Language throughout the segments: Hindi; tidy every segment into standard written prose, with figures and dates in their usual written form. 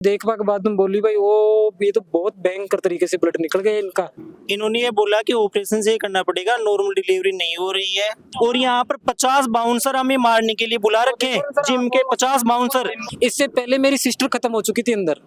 देखने के बाद में बोली भाई वो ये तो बहुत भयंकर तरीके से ब्लड निकल गया इनका। इन्होंने ये बोला कि ऑपरेशन से ही करना पड़ेगा, नॉर्मल डिलीवरी नहीं हो रही है। और यहाँ पर 50 बाउंसर हमें मारने के लिए बुला रखे हैं, जिम के 50 बाउंसर। इससे पहले मेरी सिस्टर खत्म हो चुकी थी अंदर।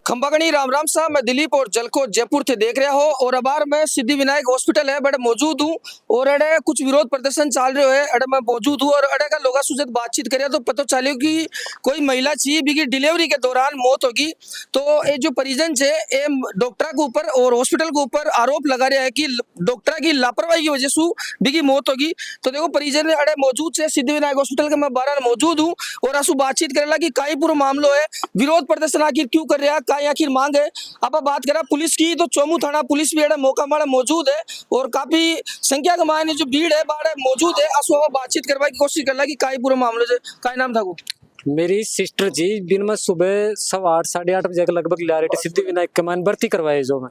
खंबागणी राम राम साहब, मैं दिलीप और जलको जयपुर थे देख रहा हो। और अबार मैं सिद्धि विनायक हॉस्पिटल है बड़े मौजूद हूँ और अड़े कुछ विरोध प्रदर्शन चल रहे है। अड़े मैं मौजूद हूँ और अड़े का लोग सुजत बातचीत करे तो पता चले कि कोई महिला चाहिए भी डिलीवरी के दौरान मौत होगी। तो ये जो परिजन है ये डॉक्टर के ऊपर और हॉस्पिटल के ऊपर आरोप लगा रहा है कि डॉक्टर की लापरवाही की वजह से बिगी मौत होगी। तो देखो परिजन अड़े मौजूद है सिद्धि विनायक हॉस्पिटल के मैं बारह मौजूद हूँ और आंसू बातचीत करेला कि काई पूरा मामलो है, विरोध प्रदर्शन आखिर क्यों कर रहा है, आखिर मांग है। अब बात करें पुलिस की तो चौमू थाना पुलिस भी मौका मारे मौजूद है और काफी संख्या के मायने जो भीड़ है बाहर मौजूद है। आसो बातचीत करवाने की कोशिश कर रहा है कि काई पूरा मामले से का नाम था। मेरी सिस्टर जी दिन में सुबह 8:15 8:30 बजे के लगभग ला रही थी सिद्धि विनायक के मान भर्ती करवाए। जो मैं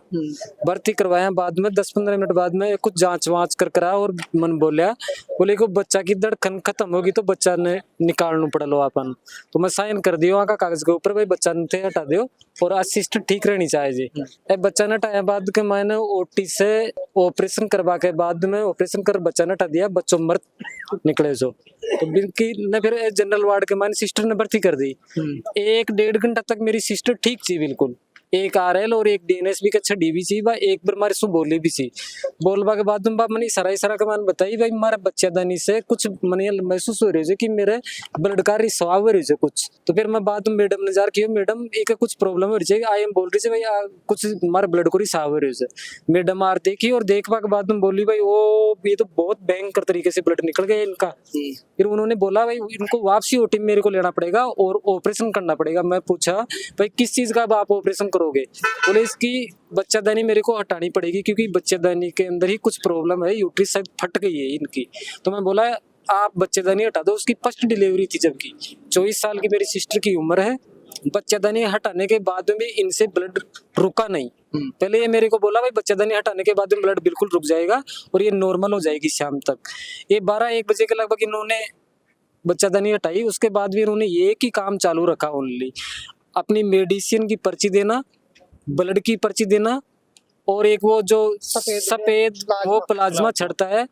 भर्ती करवाया बाद में 10-15 मिनट बाद में कुछ जांच वाँच कर करा और मन बोले को बच्चा की धड़कन खत्म होगी तो बच्चा ने निकालना पड़ा लो अपन। तो मैं साइन कर दियो वहाँ का कागज के ऊपर भाई बच्चा ने हटा दियो और असिस्टेंट ठीक रहनी चाहिए जी। बच्चा ने हटाया बाद के मैंने ओटी से ऑपरेशन करवा के बाद में ऑपरेशन कर बच्चा ने हटा दिया, बच्चों मृत निकले जो। तो बिल्कुल ने फिर जनरल वार्ड के मैंने सिस्टर ने भर्ती कर दी। 1-1.5 घंटा तक मेरी सिस्टर ठीक थी बिल्कुल। एक आरएल और एक डीएनएसबी का छड़ी भी सी, एक बार मारे सु बोली भी सी। बोलबा के बाद में मैंने इशारा का मान बताई भाई हमारे बच्चेदानी से कुछ मैंने महसूस हो रही है कि मेरे ब्लड का रिसाव हो रही है कुछ। तो फिर मैं बाद में मैडम ने जार किया, मैडम एक कुछ प्रॉब्लम हो रही है, आई एम बोल रही है भाई कुछ हमारे ब्लड को रिसाव हो रही है। मैडम आर देखी और देखवा के बाद में बोली भाई वो ये तो बहुत भयंकर तरीके से ब्लड निकल गया इनका। फिर उन्होंने बोला भाई इनको वापसी ओटी मेरे को लेना पड़ेगा और ऑपरेशन करना पड़ेगा। मैं पूछा भाई किस चीज का आप ऑपरेशन करोगे? बोले इसकी बच्चादानी मेरे को हटानी पड़ेगी क्योंकि बच्चादानी के अंदर ही कुछ प्रॉब्लम है, यूट्रिस शायद फट गई है इनकी। तो मैं बोला आप बच्चेदानी हटा दो। उसकी फर्स्ट डिलीवरी थी जबकि 24 साल की मेरी सिस्टर की उम्र है। बच्चेदानी हटाने के बाद में भी इनसे ब्लड रुका नहीं। पहले ये मेरे को बोला भाई बच्चेदानी हटाने के बाद में ब्लड बिल्कुल रुक जाएगा और ये नॉर्मल हो जाएगी शाम तक। ये 12-1 बजे के लगभग इन्होंने बच्चेदानी हटाई। उसके बाद भी इन्होंने एक ही काम चालू रखा, ओनली अपनी मेडिसिन की पर्ची देना, ब्लड की पर्ची देना और एक वो जो सफेद वो प्लाज्मा छड़ता है।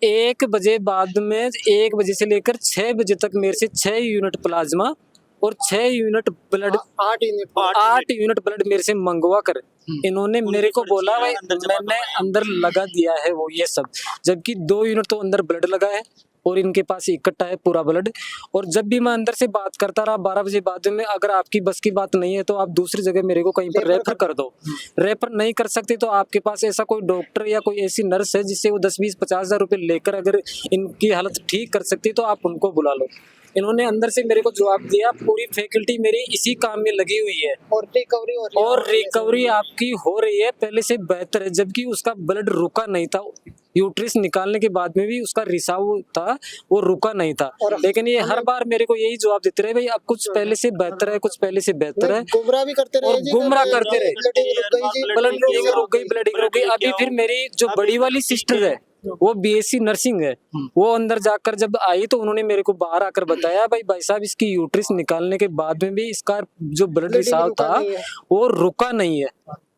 1 बजे बाद में 1 बजे से लेकर 6 बजे तक मेरे से 6 यूनिट प्लाज्मा और 6 यूनिट ब्लड 8 यूनिट ब्लड मेरे से मंगवा कर इन्होंने मेरे को बोला भाई मैंने अंदर लगा दिया है वो ये सब, जबकि 2 यूनिट तो अंदर ब्लड लगा है और इनके पास इकट्ठा है पूरा ब्लड। और जब भी मैं अंदर से बात करता रहा 12 बजे बाद में, अगर आपकी बस की बात नहीं है तो आप दूसरी जगह मेरे को कहीं पर रेफर कर दो। रेफर नहीं कर सकते तो आपके पास ऐसा कोई डॉक्टर या कोई ऐसी नर्स है जिससे वो 10-20-50 हज़ार रुपये लेकर अगर इनकी हालत ठीक कर सकती तो आप उनको बुला लो। इन्होंने अंदर से मेरे को जवाब दिया पूरी फैकल्टी मेरी इसी काम में लगी हुई है और रिकवरी आपकी हो रही है पहले से बेहतर है, जबकि उसका ब्लड रुका नहीं था। यूट्रिस निकालने के बाद में भी उसका रिसाव था, वो रुका नहीं था। लेकिन ये हर बार मेरे को यही जवाब देते रहे भाई अब कुछ पहले से बेहतर है, कुछ पहले से बेहतर है, गुमराह भी करते रहे, गुमराह करते रहे। ब्लड रुक गई। अभी फिर मेरी जो बड़ी वाली सिस्टर है वो बीएससी नर्सिंग है, वो अंदर जाकर जब आई तो उन्होंने मेरे को बाहर आकर बताया भाई साहब इसकी यूट्रिस निकालने के बाद में भी इसका जो ब्लड रिसाव था वो रुका नहीं है।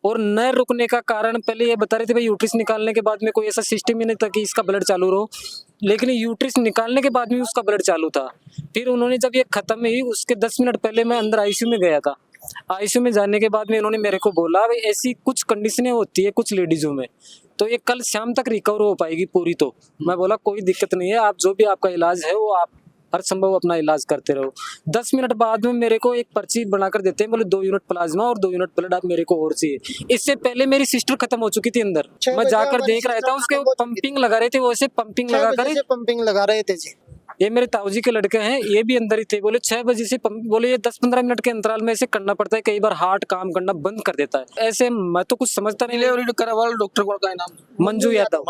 और न रुकने का कारण पहले ये बता रहे थे भाई यूट्रिस निकालने के बाद में कोई ऐसा सिस्टम ही नहीं था कि इसका ब्लड चालू रहो, लेकिन यूट्रिस निकालने के बाद में उसका ब्लड चालू था। फिर उन्होंने जब ये खत्म हुई उसके 10 मिनट पहले मैं अंदर आईसीयू में गया था। आईसीयू में जाने के बाद में इन्होंने मेरे को बोला भाई ऐसी कुछ कंडीशनें होती है कुछ लेडीजों में तो ये कल शाम तक रिकवर हो पाएगी पूरी। तो मैं बोला कोई दिक्कत नहीं है, आप जो भी आपका इलाज है वो आप हर संभव अपना इलाज करते रहो। 10 मिनट बाद में मेरे को एक पर्ची बनाकर देते हैं, बोले 2 यूनिट प्लाज्मा और 2 यूनिट ब्लड आप मेरे को और चाहिए। इससे पहले मेरी सिस्टर खत्म हो चुकी थी अंदर। मैं जाकर देख रहा था उसके पंपिंग लगा रहे थे, वो ऐसे पंपिंग लगा रहे थे जी। ये मेरे ताऊजी के लड़के हैं, ये भी अंदर ही थे। बोले 6 बजे से बोले ये 10-15 मिनट के अंतराल में ऐसे करना पड़ता है, कई बार हार्ट काम करना बंद कर देता है। ऐसे मैं तो कुछ समझता नहीं। डिलीवरी करवा डॉक्टर को का नाम मंजू यादव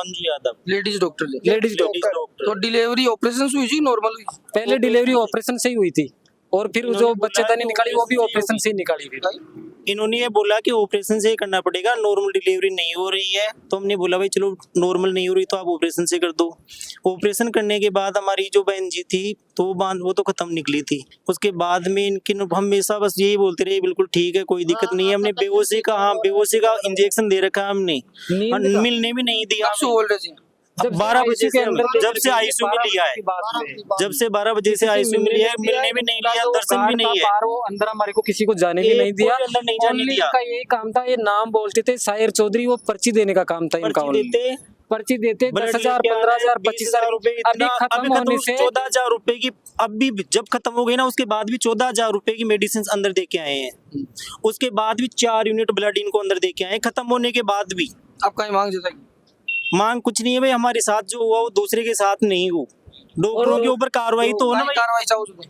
लेडीज डॉक्टर। तो डिलीवरी ऑपरेशन से हुई थी नॉर्मल हुई? पहले डिलीवरी ऑपरेशन से ही हुई थी और फिर जो बच्चेदानी निकाली वो भी ऑपरेशन से ही निकाली। फिर इन्होंने ये बोला कि ऑपरेशन से ही करना पड़ेगा, नॉर्मल डिलीवरी नहीं हो रही है। तो हमने बोला भाई चलो नॉर्मल नहीं हो रही तो आप ऑपरेशन से कर दो। ऑपरेशन करने के बाद हमारी जो बहन जी थी तो वो तो खत्म निकली थी। उसके बाद में इनकी हमेशा बस यही बोलते रहे बिल्कुल ठीक है कोई दिक्कत नहीं है। हमने बेहोशी का इंजेक्शन दे रखा है हमने, और मिलने भी नहीं दिया। आप बोल रहे थे? अब 12 बजे से जब से आईसीयू में लिया है, जब से 12 बजे से आईसीयू में लिया है, मिलने भी नहीं लिया, दर्शन भी नहीं है। वो अंदर हमारे को किसी को जाने भी नहीं दिया, अंदर नहीं जाने Only दिया। इनका यही काम था, ये नाम बोलते थे शायर चौधरी, वो पर्ची देने का काम था इनका। पर्ची देते, पर्ची देते 10,000 15,000 25,000 रुपए, अभी खत्म होने से 14,000 रुपए की, अभी जब खत्म हो गई ना उसके बाद भी 14,000 रुपए की मेडिसिन अंदर दे के आए हैं। उसके बाद भी 4 यूनिट ब्लड इनको अंदर दे के आए, खत्म होने के बाद भी। आपका मांग जताई? मांग कुछ नहीं है भाई, हमारे साथ जो हुआ वो दूसरे के साथ नहीं हो। डॉक्टरों के ऊपर कार्रवाई तो हो ना भाई। कार्रवाई चाहो तो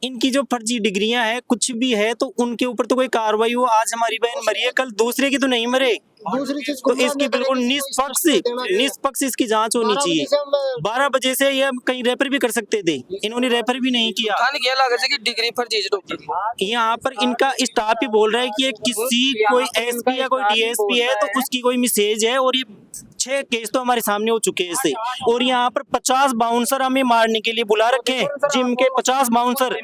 इनकी जो फर्जी डिग्रियां है कुछ भी है तो उनके ऊपर तो कोई कार्रवाई हो। आज हमारी बहन मरी है, कल दूसरे की तो नहीं मरे। दूसरी चीज तो इसकी बिल्कुल निष्पक्ष इसकी जांच होनी चाहिए। 12 बजे से ये कहीं रेफर भी कर सकते थे, इन्होंने रेफर भी नहीं किया। खान किया लगा से कि डिग्री फर्जी है डॉक्टर की। यहाँ पर इनका स्टाफ ही बोल रहा है कि ये किसी कोई एसपी या कोई डीएसपी है तो उसकी कोई मैसेज है, और ये 6 केस तो हमारे सामने हो चुके हैं इससे। और यहाँ पर 50 बाउंसर हमें मारने के लिए बुला रखे हैं, जिम के 50 बाउंसर,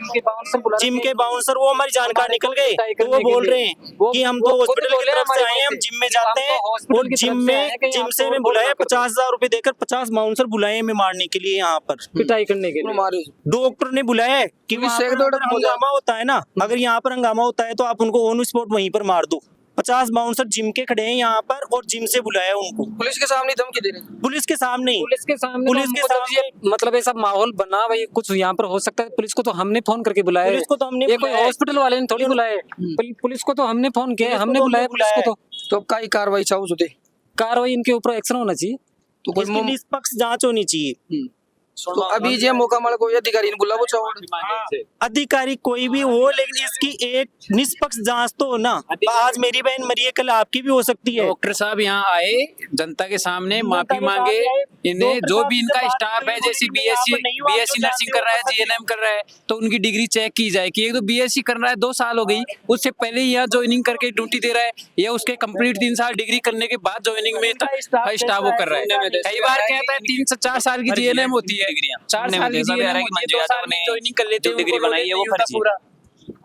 जिम के बाउंसर, वो हमारी जानकार निकल गए। तो वो बोल रहे हैं कि हम तो हॉस्पिटल की तरफ से आए हैं, हम जिम में जाते हैं, और जिम से हमें बुलाया 50,000 रुपए देकर 50 बाउंसर बुलाए हमें मारने के लिए। यहाँ पर पिटाई करने के लिए मारे डॉक्टर ने बुलाया है कि वहाँ पर अगर हंगामा होता है ना, अगर यहाँ पर हंगामा होता है तो आप उनको ऑन स्पॉट वहीं पर मार दो। 50 बाउंसर जिम के खड़े हैं यहाँ पर, और जिम से बुलाया उनको। पुलिस के सामने धमकी दे रहे हैं? पुलिस के सामने ही, पुलिस के सामने मतलब ऐसा माहौल बना भाई, कुछ यहाँ पर हो सकता है। पुलिस को तो हमने फोन करके बुलाया, पुलिस को तो हमने ये कोई हॉस्पिटल वाले ने थोड़ी बुलाया, पुलिस को तो हमने फोन किया, हमने बुलाया पुलिस को। तो अब का कार्रवाई चाहो तो दे? कार्रवाई इनके ऊपर एक्शन होना चाहिए, तो कोई इसकी निष्पक्ष जांच होनी चाहिए। तो अभी जे मौका मिला कोई अधिकारी ने बुला वो चाहो? अधिकारी कोई भी हो, लेकिन इसकी एक निष्पक्ष जांच तो हो ना। आज मेरी बहन मरी है, कल आपकी भी हो सकती है। डॉक्टर साहब यहाँ आए, जनता के सामने माफी मांगे, इन्हें जो भी इनका स्टाफ है, जैसे बीएससी नर्सिंग कर रहा है, जीएनएम कर रहा है, तो उनकी डिग्री चेक की जाए कि एक तो बीएससी कर रहा है 2 साल हो गई, उससे पहले ही यहाँ ज्वाइनिंग करके ड्यूटी दे रहा है, या उसके कंप्लीट 3 साल डिग्री करने के बाद ज्वाइनिंग में स्टाफ वो कर रहा है। कई बार कहता है 3 से 4 साल की जीएनएम होती है, 4 साल की ज्वाइनिंग कर लेते हैं, डिग्री बनाई है वो पूरा।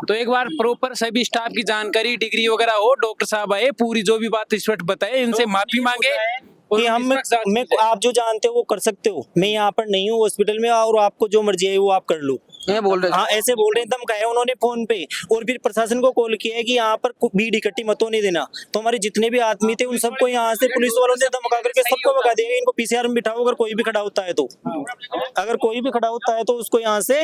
तो एक बार प्रॉपर सभी स्टाफ की जानकारी, डिग्री वगैरह हो, डॉक्टर साहब आए, पूरी जो भी बात स्पष्ट बताए, इनसे माफी मांगे कि आप जो जानते हो वो कर सकते हो, मैं यहाँ पर नहीं हूँ हॉस्पिटल में, और आपको जो मर्जी है वो आप कर लो। ये बोल रहे हाँ ऐसे बोल रहे हैं, धमकाया है उन्होंने फोन पे, और फिर प्रशासन को कॉल किया है कि यहाँ पर भीड़ इकट्ठी मत होने देना। तो हमारे जितने भी आदमी थे उन सबको यहाँ से पुलिस वालों ने धमका करके सबको भगा दिया, इनको पीसीआर में बिठाओ, अगर कोई भी खड़ा होता है तो, अगर कोई भी खड़ा होता है तो उसको यहाँ से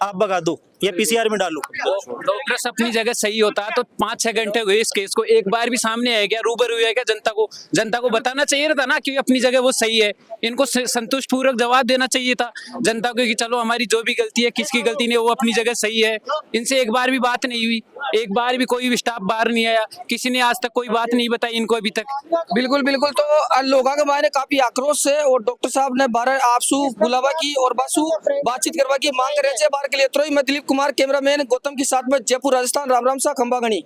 आप भगा दो या पीसीआर में डालो। डॉक्टर से अपनी जगह सही होता तो 5-6 घंटे हुए इस केस को, एक बार भी सामने आया क्या, रूबरू हुआ क्या, जनता को बताना चाहिए था ना कि अपनी जगह वो सही है। इनको संतुष्ट पूर्वक जवाब देना चाहिए था जनता को कि चलो हमारी जो भी गलती है, किसकी गलती नहीं, वो अपनी जगह सही है। इनसे एक बार भी बात नहीं हुई, एक बार भी कोई भी स्टाफ बाहर नहीं आया, किसी ने आज तक कोई बात नहीं बताई इनको अभी तक। बिल्कुल बिल्कुल। तो लोगों के बारे काफी आक्रोश है, और डॉक्टर साहब ने 12 आपसू बुलावा की और बासु बातचीत करवा की मांग करे। बार के लिए मैं दिलीप कुमार, कैमरामैन गौतम के साथ में, जयपुर राजस्थान। राम राम सा खंबागणी।